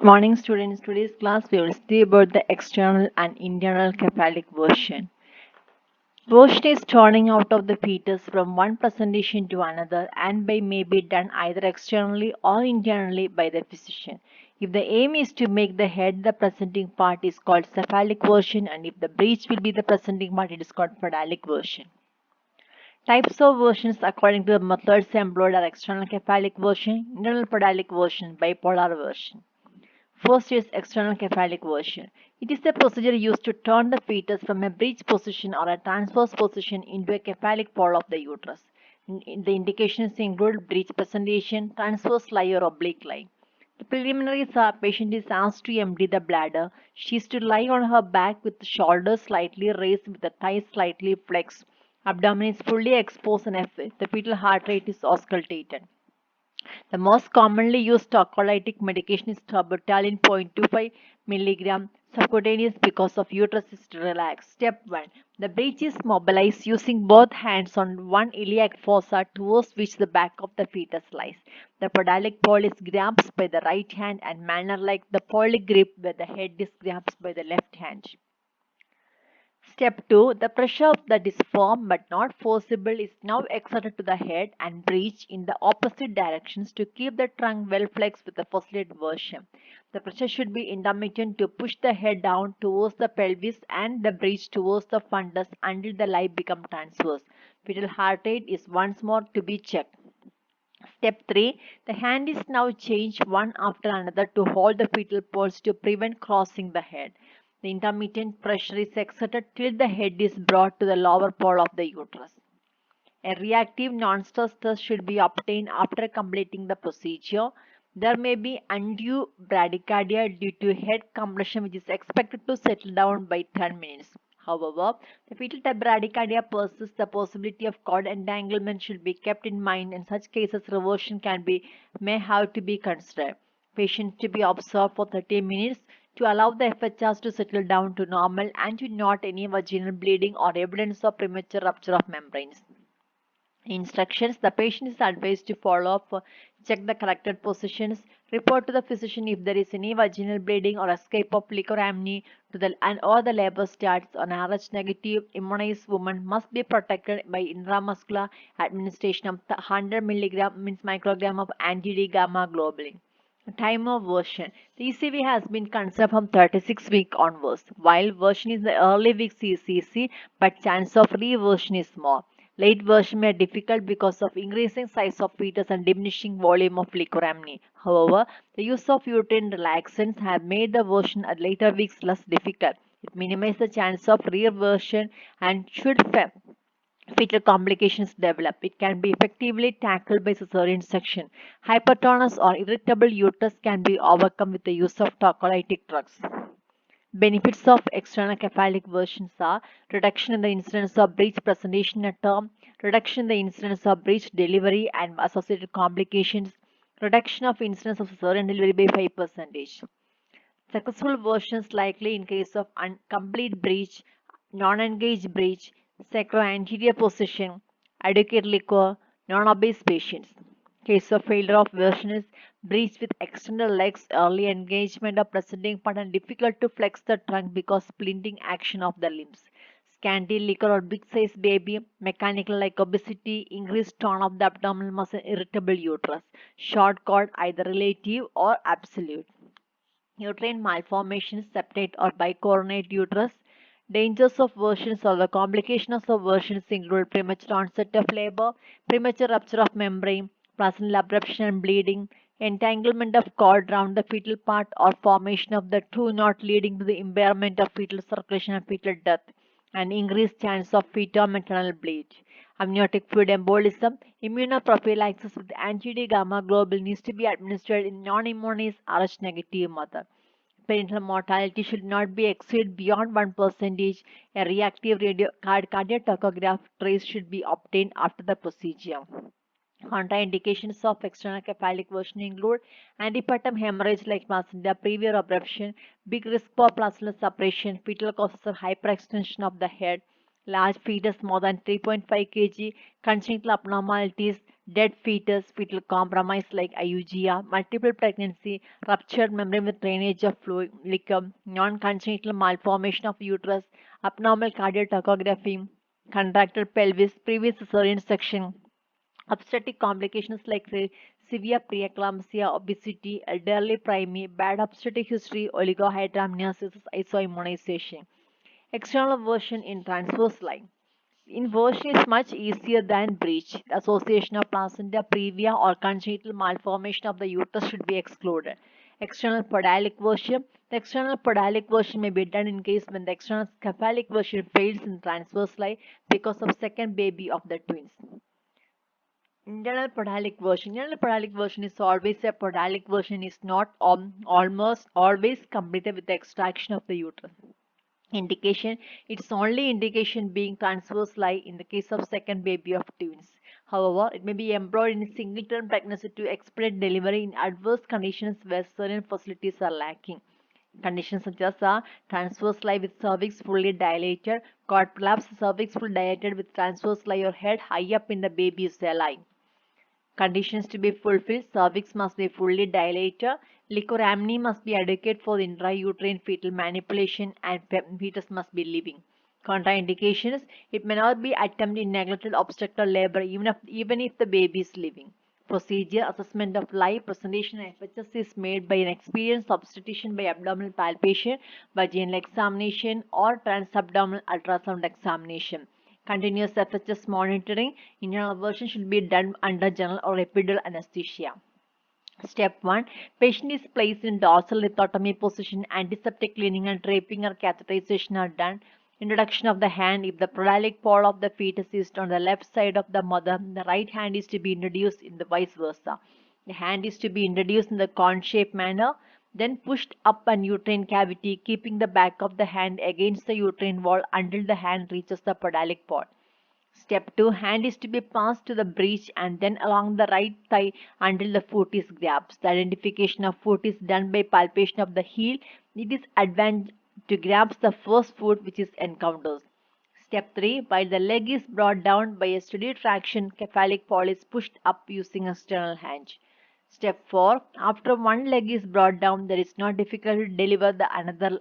Morning students, today's class we will study about the external and internal cephalic version. Version is turning out of the fetus from one presentation to another and by may be done either externally or internally by the physician. If the aim is to make the head the presenting part is called cephalic version, and if the breech will be the presenting part it is called podalic version. Types of versions according to the methods employed are external cephalic version, internal podalic version, bipolar version. First is external cephalic version. It is the procedure used to turn the fetus from a breech position or a transverse position into a cephalic pole of the uterus. The indications include breech presentation, transverse lie or oblique lie. The preliminaries are patient is asked to empty the bladder. She is to lie on her back with the shoulders slightly raised with the thighs slightly flexed. Abdomen is fully exposed and the fetal heart rate is auscultated. The most commonly used tocolytic medication is terbutaline 0.25 mg subcutaneous because of uterus is relaxed. Step 1. The breech is mobilized using both hands on one iliac fossa towards which the back of the fetus lies. The podalic pole is grasped by the right hand and manner like the polic grip where the head is grasped by the left hand. Step 2. The pressure that is firm but not forcible is now exerted to the head and breech in the opposite directions to keep the trunk well flexed with the facilitated version. The pressure should be intermittent to push the head down towards the pelvis and the breech towards the fundus until the lie becomes transverse. Fetal heart rate is once more to be checked. Step 3. The hand is now changed one after another to hold the fetal pulse to prevent crossing the head. The intermittent pressure is exerted till the head is brought to the lower pole of the uterus. A reactive non-stress test should be obtained after completing the procedure. There may be undue bradycardia due to head compression which is expected to settle down by 10 minutes. However, the fetal bradycardia persists, the possibility of cord entanglement should be kept in mind. In such cases, reversion may have to be considered. Patients to be observed for 30 minutes to allow the FHRs to settle down to normal and to note any vaginal bleeding or evidence of premature rupture of membranes. Instructions: the patient is advised to follow up, check the corrected positions, report to the physician if there is any vaginal bleeding or escape of liquoramni to the or the labor starts. On RH negative immunized woman must be protected by intramuscular administration of 100 milligram means microgram of anti-D gamma globulin. Time of version. The ECV has been considered from 36 week onwards. While version is the early weeks is easy, but chance of reversion is more. Late version may be difficult because of increasing size of fetus and diminishing volume of liquoramni. However, the use of uterine relaxants have made the version at later weeks less difficult. It minimizes the chance of reversion and should fetal complications develop. It can be effectively tackled by cesarean section. Hypertonous or irritable uterus can be overcome with the use of tocolytic drugs. Benefits of external cephalic versions are reduction in the incidence of breech presentation at term, reduction in the incidence of breech delivery and associated complications, reduction of incidence of cesarean delivery by 5%. Successful versions likely in case of complete breech, non-engaged breech, sacroanterior position, adequate liquor, non-obese patients. Case of failure of version is breech with extended legs, early engagement of presenting part and difficult to flex the trunk because splinting action of the limbs. Scanty liquor or big size baby, mechanical like obesity, increased tone of the abdominal muscle, irritable uterus. Short cord either relative or absolute. Uterine malformations, septate or bicoronate uterus. Dangers of versions or the complications of versions include premature onset of labor, premature rupture of membrane, placental abruption and bleeding, entanglement of cord round the fetal part, or formation of the true knot leading to the impairment of fetal circulation and fetal death, and increased chance of fetal-maternal bleed. Amniotic fluid embolism, immunoprophylaxis with anti-D gamma globulin needs to be administered in non-immunized Rh negative mother. Parental mortality should not be exceed beyond 1%. A reactive cardiac tachograph trace should be obtained after the procedure. Contraindications of external cephalic version include antepartum hemorrhage like placenta, previa abruption, big risk for placental separation, fetal causes of hyperextension of the head, large fetus more than 3.5 kg, congenital abnormalities, dead fetus, fetal compromise like IUGA, multiple pregnancy, ruptured membrane with drainage of fluid, liquor, non-congenital malformation of uterus, abnormal cardiotocography, contracted pelvis, previous cesarean section, obstetric complications like severe preeclampsia, obesity, elderly primate, bad obstetric history, oligohydramnios, isoimmunization. External version in transverse line. Inversion is much easier than breach. The association of placenta previa or congenital malformation of the uterus should be excluded. External podalic version. The external podalic version may be done in case when the external cephalic version fails in transverse line because of second baby of the twins. Internal podalic version. Internal podalic version is always a podalic version is not almost always completed with the extraction of the uterus. Indication, its only indication being transverse lie in the case of second baby of twins. However, it may be employed in single-term pregnancy to expedite delivery in adverse conditions where certain facilities are lacking. Conditions such as transverse lie with cervix fully dilated, cord prolapse, cervix fully dilated with transverse lie or head high up in the baby's lie. Conditions to be fulfilled: cervix must be fully dilated, liquoramine must be adequate for intrauterine fetal manipulation, and fetus must be living. Contraindications: it may not be attempted in neglected obstetrical labor even if the baby is living. Procedure: assessment of live presentation and FHS is made by an experienced obstetrician by abdominal palpation, vaginal examination, or transabdominal ultrasound examination. Continuous FHS monitoring. Internal version should be done under general or epidural anesthesia. Step 1. Patient is placed in dorsal lithotomy position. Antiseptic cleaning and draping or catheterization are done. Introduction of the hand. If the podalic pole of the fetus is on the left side of the mother, the right hand is to be introduced in the vice versa. The hand is to be introduced in the cone-shaped manner, then pushed up an uterine cavity, keeping the back of the hand against the uterine wall until the hand reaches the podalic pole. Step 2. Hand is to be passed to the breech and then along the right thigh until the foot is grasped. The identification of foot is done by palpation of the heel. It is advanced to grasp the first foot which is encountered. Step 3. While the leg is brought down by a steady traction, cephalic pole is pushed up using external hinge. Step 4. After one leg is brought down, there is no difficulty to deliver the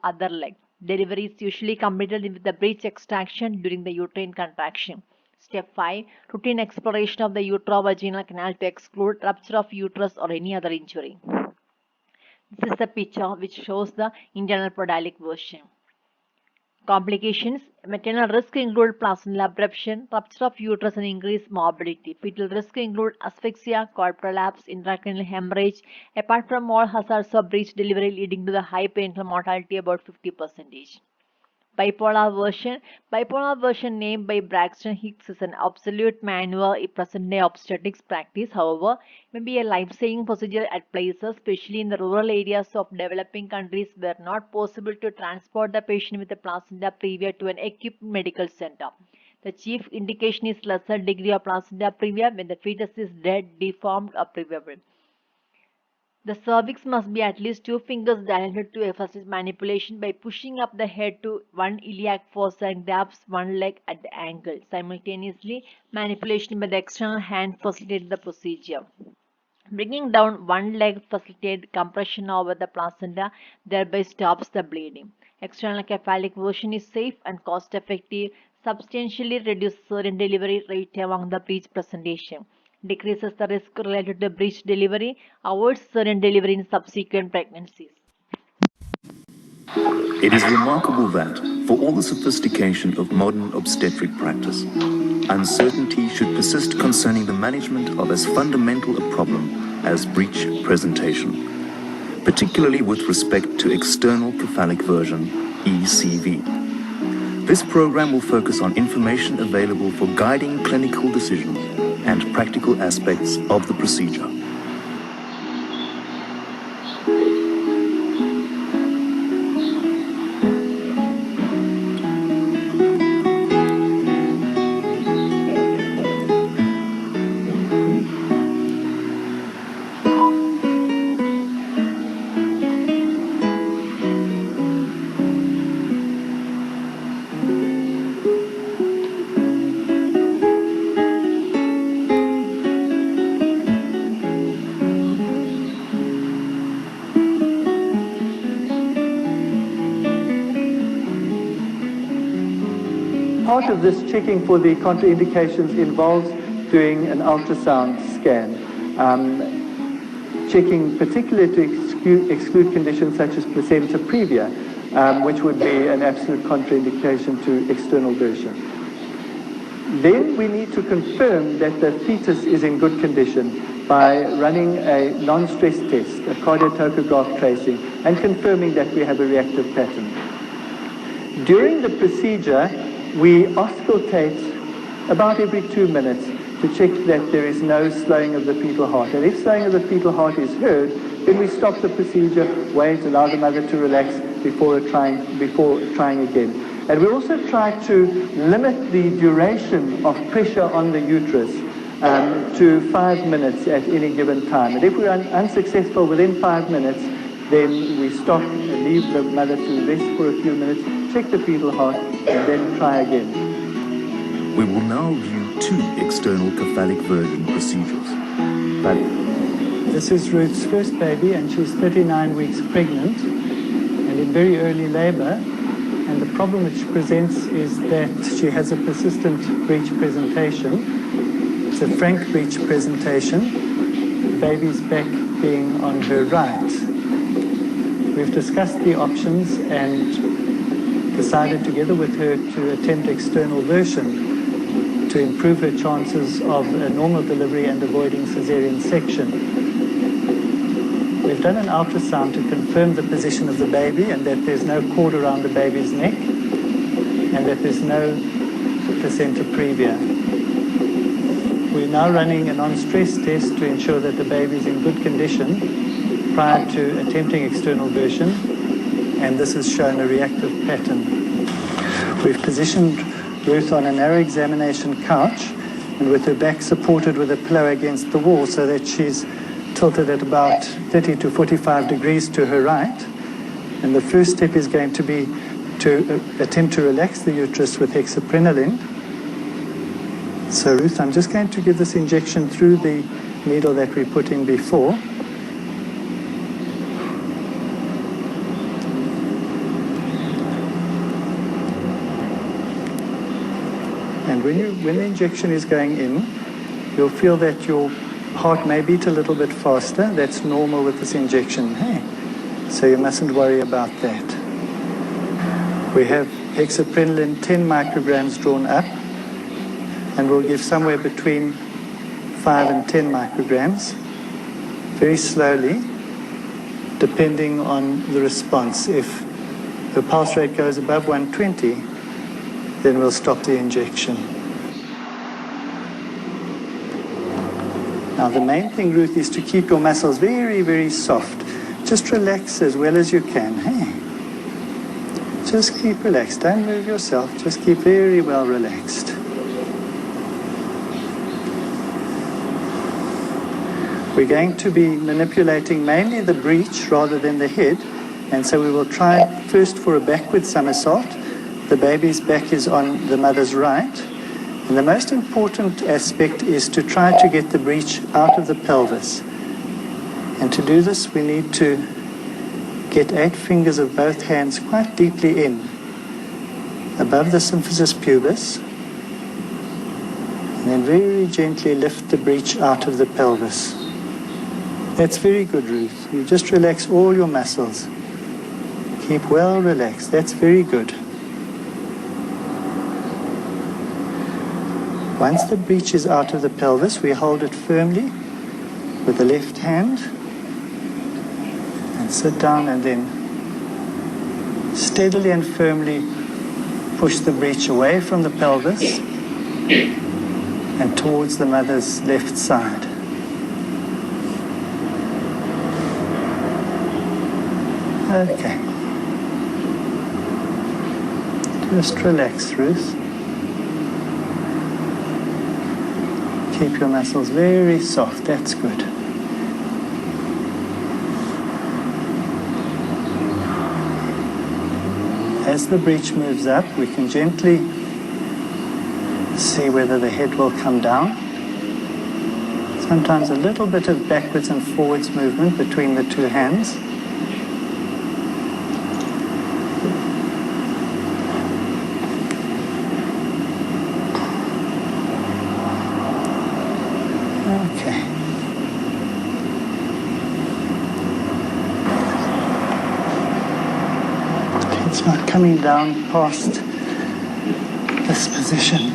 other leg. Delivery is usually completed with the breech extraction during the uterine contraction. Step 5. Routine exploration of the uterovaginal canal to exclude rupture of uterus or any other injury. This is the picture which shows the internal podalic version. Complications: maternal risk include placental abruption, rupture of uterus, and increased morbidity. Fetal risk include asphyxia, cord prolapse, intracranial hemorrhage, apart from all hazards of breech delivery leading to the high parental mortality about 50%. Bipolar version named by Braxton Hicks is an absolute manual present-day obstetrics practice. However, it may be a life-saving procedure at places, especially in the rural areas of developing countries where not possible to transport the patient with a placenta previa to an equipped medical center. The chief indication is lesser degree of placenta previa when the fetus is dead, deformed, or prevable. The cervix must be at least 2 fingers dilated to assist manipulation by pushing up the head to one iliac fossa and grabs one leg at the ankle. Simultaneously, manipulation by the external hand facilitates the procedure. Bringing down one leg facilitates compression over the placenta, thereby stops the bleeding. External cephalic version is safe and cost-effective, substantially reduces cesarean delivery rate among the breech presentation, decreases the risk related to breech delivery, avoids cesarean delivery in subsequent pregnancies. It is remarkable that, for all the sophistication of modern obstetric practice, uncertainty should persist concerning the management of as fundamental a problem as breech presentation, particularly with respect to external cephalic version, ECV. This program will focus on information available for guiding clinical decisions and practical aspects of the procedure. part of this checking for the contraindications involves doing an ultrasound scan, checking particularly to exclude conditions such as placenta previa, which would be an absolute contraindication to external version. Then we need to confirm that the fetus is in good condition by running a non-stress test, a cardiotocograph tracing, and confirming that we have a reactive pattern. During the procedure, we auscultate about every 2 minutes to check that there is no slowing of the fetal heart. And if slowing of the fetal heart is heard, then we stop the procedure, wait, allow the mother to relax before trying again. And we also try to limit the duration of pressure on the uterus to 5 minutes at any given time. And if we are unsuccessful within 5 minutes, then we stop and leave the mother to rest for a few minutes, check the fetal heart, and then try again. We will now view 2 external cephalic version procedures. This is Ruth's first baby, and she's 39 weeks pregnant and in very early labor. And the problem which presents is that she has a persistent breech presentation. It's a frank breech presentation, the baby's back being on her right. We've discussed the options and decided together with her to attempt external version to improve her chances of a normal delivery and avoiding cesarean section. We've done an ultrasound to confirm the position of the baby and that there's no cord around the baby's neck and that there's no placenta previa. We're now running a non-stress test to ensure that the baby is in good condition prior to attempting external version, and this has shown a reactive pattern. We've positioned Ruth on a narrow examination couch and with her back supported with a pillow against the wall so that she's tilted at about 30 to 45 degrees to her right. And the first step is going to be to attempt to relax the uterus with hexaprenaline. So Ruth, I'm just going to give this injection through the needle that we put in before. And when the injection is going in, you'll feel that your heart may beat a little bit faster. That's normal with this injection. Hey, so you mustn't worry about that. We have hexaprenaline 10 micrograms drawn up, and we'll give somewhere between 5 and 10 micrograms, very slowly, depending on the response. If the pulse rate goes above 120, then we'll stop the injection. Now the main thing, Ruth, is to keep your muscles very, very soft. Just relax as well as you can. Hey, just keep relaxed. Don't move yourself. Just keep very well relaxed. We're going to be manipulating mainly the breech rather than the head, and so we will try first for a backward somersault. The baby's back is on the mother's right. And the most important aspect is to try to get the breech out of the pelvis. And to do this, we need to get 8 fingers of both hands quite deeply in, above the symphysis pubis, and then very gently lift the breech out of the pelvis. That's very good, Ruth. You just relax all your muscles. Keep well relaxed. That's very good. Once the breech is out of the pelvis, we hold it firmly with the left hand and sit down and then steadily and firmly push the breech away from the pelvis and towards the mother's left side. Okay. Just relax, Ruth. Keep your muscles very soft. That's good. As the breech moves up, we can gently see whether the head will come down. Sometimes a little bit of backwards and forwards movement between the 2 hands. It's not coming down past this position.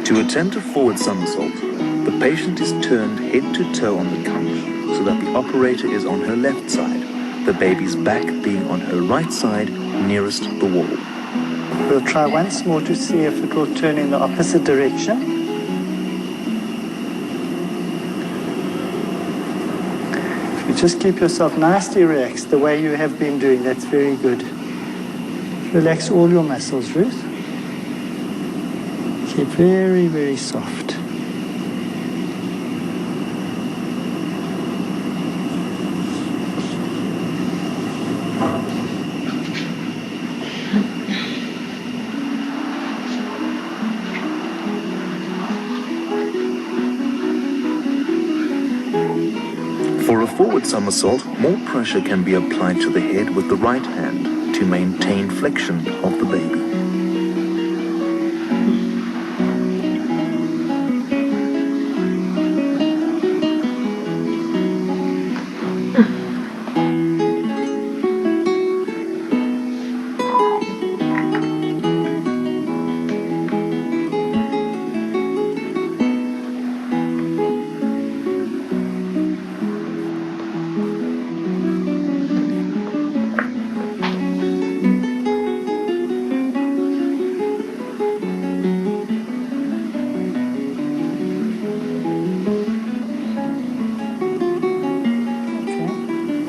To attempt a forward somersault, the patient is turned head to toe on the couch so that the operator is on her left side, the baby's back being on her right side nearest the wall. We'll try once more to see if it will turn in the opposite direction. If you just keep yourself nicely relaxed the way you have been doing, that's very good. Relax all your muscles, Ruth. Keep very, very soft. For a forward somersault, more pressure can be applied to the head with the right hand to maintain flexion of the baby.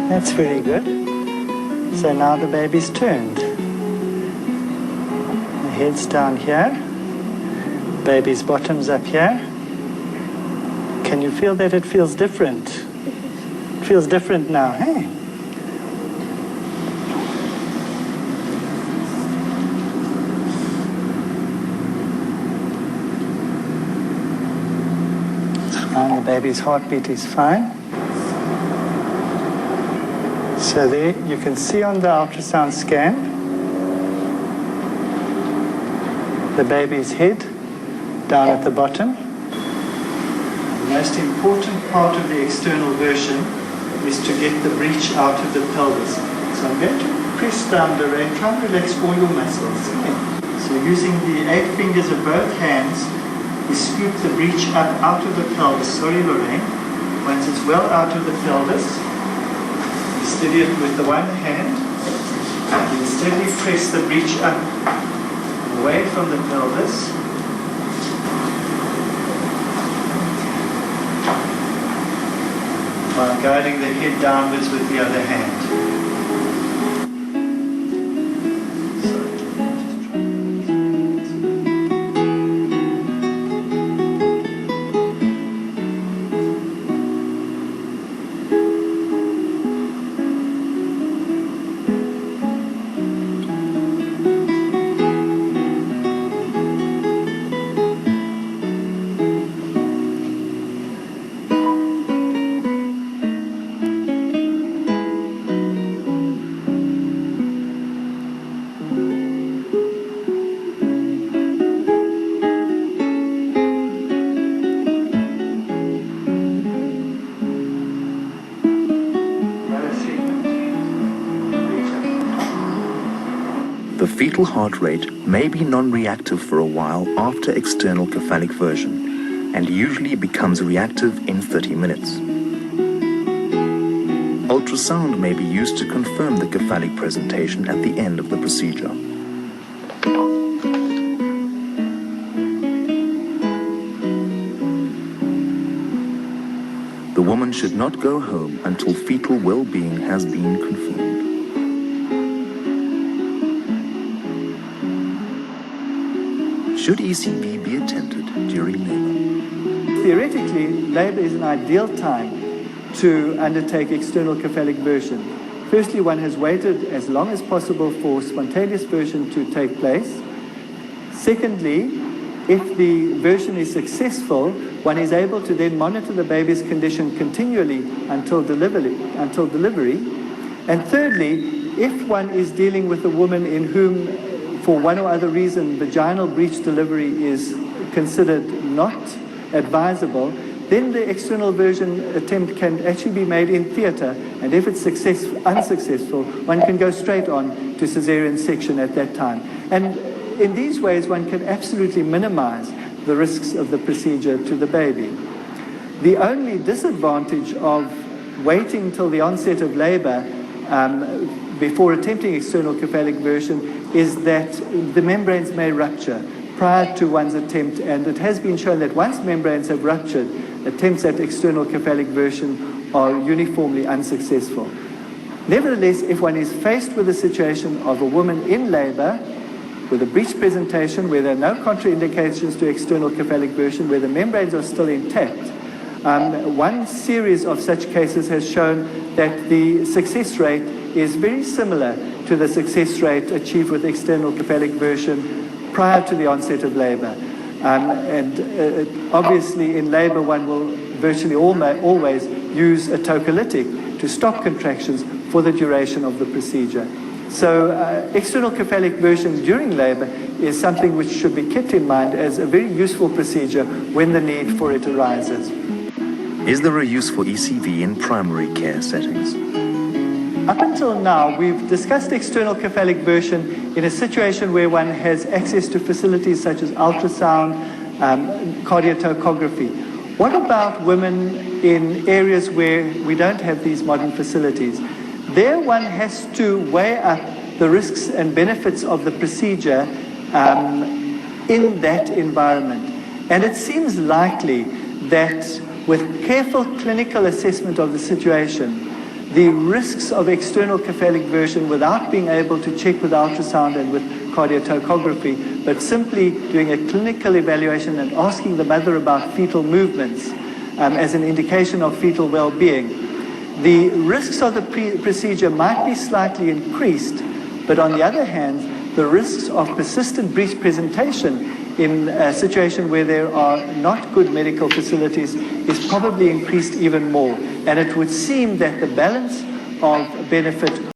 That's very good. So now the baby's turned. The head's down here. Baby's bottom's up here. Can you feel that it feels different? It feels different now, hey? And the baby's heartbeat is fine. So there you can see on the ultrasound scan the baby's head down at the bottom. The most important part of the external version is to get the breech out of the pelvis. So I'm going to press down, Lorraine, try and relax all your muscles. So using the 8 fingers of both hands, we scoop the breech up out of the pelvis. Sorry, Lorraine. Once it's well out of the pelvis, steady it with the one hand, and then steadily press the breech up away from the pelvis. While guiding the head downwards with the other hand. The fetal heart rate may be non-reactive for a while after external cephalic version, and usually becomes reactive in 30 minutes. Ultrasound may be used to confirm the cephalic presentation at the end of the procedure. The woman should not go home until fetal well-being has been confirmed. Should ECV be attempted during labor? Theoretically, labor is an ideal time to undertake external cephalic version. Firstly, one has waited as long as possible for spontaneous version to take place. Secondly, if the version is successful, one is able to then monitor the baby's condition continually until delivery. And thirdly, if one is dealing with a woman in whom, for one or other reason, vaginal breech delivery is considered not advisable, then the external version attempt can actually be made in theatre, and if it's unsuccessful, one can go straight on to caesarean section at that time. And in these ways, one can absolutely minimize the risks of the procedure to the baby. The only disadvantage of waiting till the onset of labor before attempting external cephalic version is that the membranes may rupture prior to one's attempt, and it has been shown that once membranes have ruptured, attempts at external cephalic version are uniformly unsuccessful. Nevertheless, if one is faced with a situation of a woman in labor with a breech presentation where there are no contraindications to external cephalic version, where the membranes are still intact, one series of such cases has shown that the success rate is very similar to the success rate achieved with external cephalic version prior to the onset of labor. Obviously in labor one will virtually always use a tocolytic to stop contractions for the duration of the procedure. So external cephalic version during labor is something which should be kept in mind as a very useful procedure when the need for it arises. Is there a use for ECV in primary care settings? Up until now, we've discussed external cephalic version in a situation where one has access to facilities such as ultrasound, cardiotocography. What about women in areas where we don't have these modern facilities? There one has to weigh up the risks and benefits of the procedure in that environment. And it seems likely that with careful clinical assessment of the situation, the risks of external cephalic version without being able to check with ultrasound and with cardiotocography, but simply doing a clinical evaluation and asking the mother about fetal movements as an indication of fetal well-being. The risks of the procedure might be slightly increased, but on the other hand, the risks of persistent breech presentation in a situation where there are not good medical facilities is probably increased even more. And it would seem that the balance of benefit